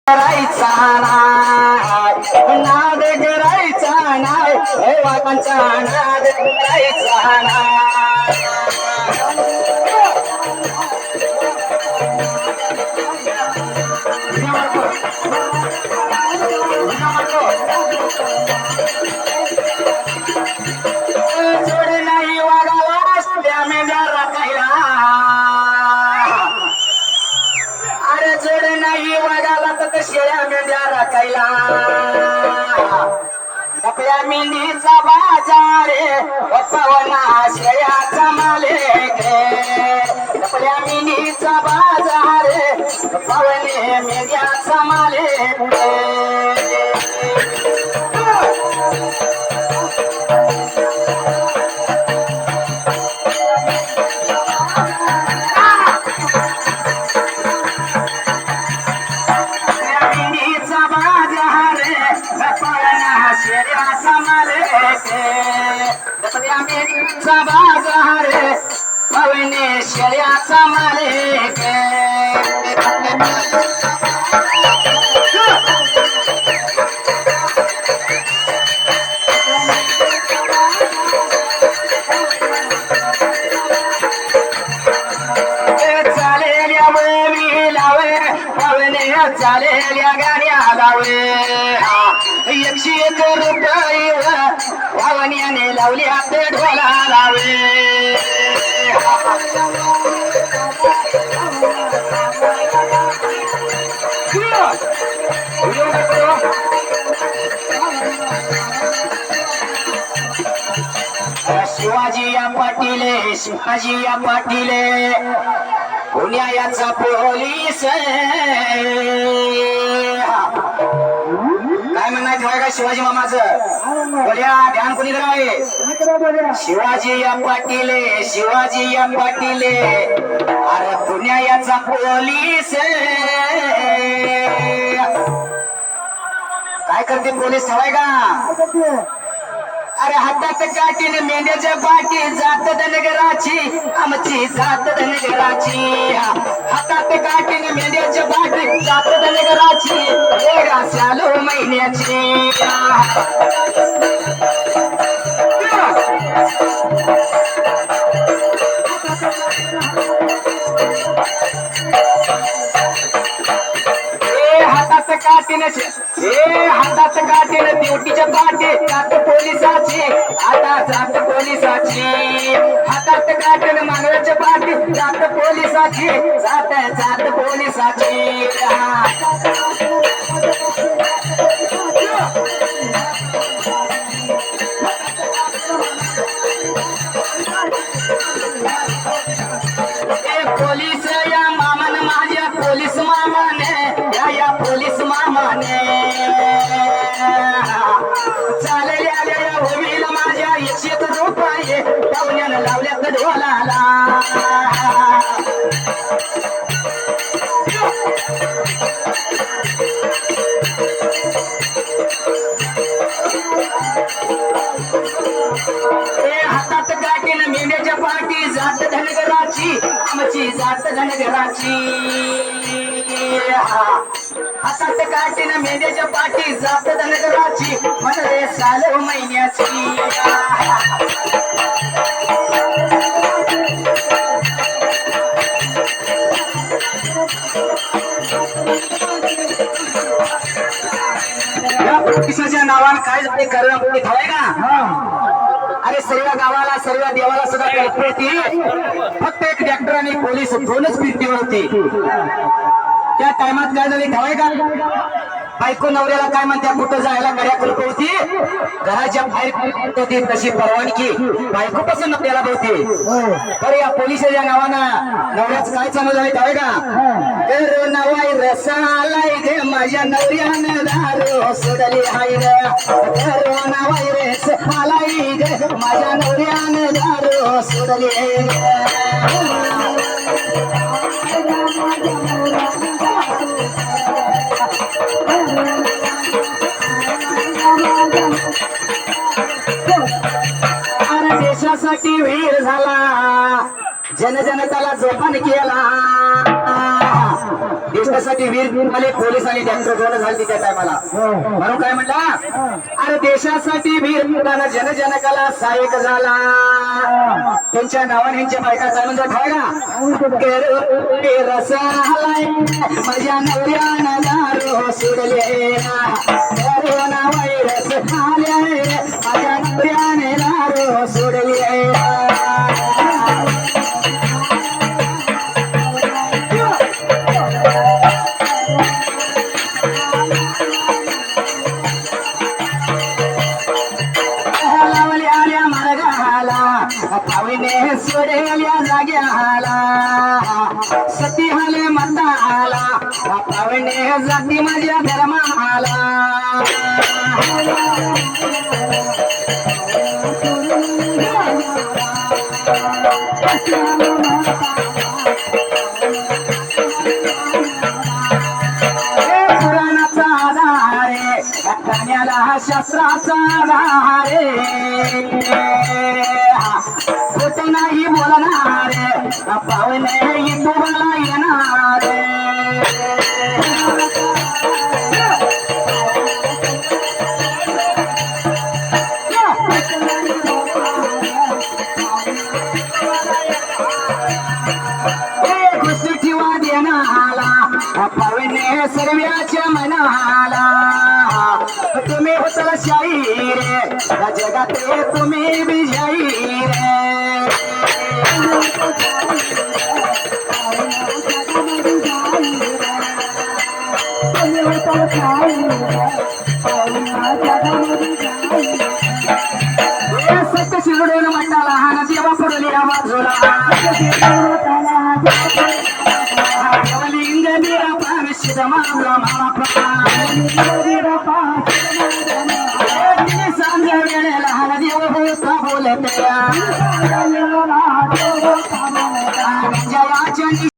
करायचा नाही नाद करायचा नाही वाकांचा नाद करायचा नाही जोड नाही वागाला त्या मेंढ्या राखायला अरे जोड नाही वागाला तर शेळ्या मेंढ्या राखायला आपल्या मेंढीचा बाजार पवना शेळ्याचा मालिक आपल्या मेंढीचा बाजार पवने मेंढ्याचा मालिक बाजार पवने शेळ्याचा मालिक चालेल्या वळवी लावे पवने चालेल्या गाड्या लावे 101 रुपये भावण्याने लावल्या ते ढोला लावे शिवाजी या पाटीले पुण्याचा पोलीस काय म्हणायचं आहे का शिवाजी मामाचं बोल्या ध्यान कोणी करावे शिवाजी या पाटीले अरे पुण्याचा पोलीस काय करते पोलीस ठेवाय का अरे हातात काठीने मेंढ्याच्या पाठी जात धनगराची आमची जात धनगराची हातात काठीने मेंढ्याच्या पाठी जात धनगराची चालू महिन्याची हातात काठीने ड्युटीच्या पाठी जात पोलिसाची आता जात पोलिसाची हातात काठीने मानवाच्या पाठी जात पोलिसाची जात पोलिसाची पोलीस या मामाने माझ्या पोलीस मामाने या पोलीस मामाने चालेल्या आलेल्या होमीला माझ्या 101 रुपये पाहुण्यानं लावल्यात ढोलाला हातात गाठीनं मेंढ्याच्या पाठी जात धनगराची आमची जात धनगराची हातात काठीनं मेंढ्याच्या पाठी जात धनगराची म्हणले सालो महिन्याची या पोलिसाच्या नावानं काय झाले करणं कोणी थांबाय का अरे सर्व गावाला सर्व देवाला सुद्धा कल्पना होती फक्त एक डॉक्टर आणि पोलीस दोनच फिरतीवर होती त्या टायमात काय झाले ठेवाय का बायको नवऱ्याला काय म्हणत्या कुठं जायला गाड्या कुलप होती घराच्या बाहेर होती तशी परवानगी बायको पासून नवऱ्याला होती तर या पोलिसाच्या नावानं नवऱ्याच काय चालू झाले ठेवाय का तर नवाई रसालाई गे माझ्या नवऱ्यानं दारू सोडली हाय तर नवाई रसालाई गे माझ्या नवऱ्यानं दारू सोडली अरे देशासाठी वीर झाला जनजनताला जोपान केला देशासाठी वीर झाले पोलीस आणि डॉक्टर दोन झाले त्या टायमाला. म्हणून काय म्हणला, अरे देशासाठी वीर मुलाला जनजनकाला सहाय्यक झाला. त्यांच्या नावाने यांच्या बायका काय म्हणतात का, रसालाय माझ्या नवऱ्यानं दारू सोडले, कोरोना व्हायरस आले माझ्या नवऱ्याने दारू सोडले. पाविने सोडेल्या जाग्याला सती हाले म्हणता आला, पाविने जाती माझ्या धर्माला. पुराणाचा आधारे कन्याला शास्त्राचा आधारे, खोट नाही बोलणारे पावणे तुम्हाला येणारे. गोष्टी ठेवा देणाला पावणे सर्व्याच्या मनाला. तुम्ही होतला शाही रे जगात तुम्ही बिजाई रे. सत्य शिरडून म्हणता लहान देवा पडली बाजूला, देवलिंग निरापान शिद माला सांग वेळे लहान देव होता बोलत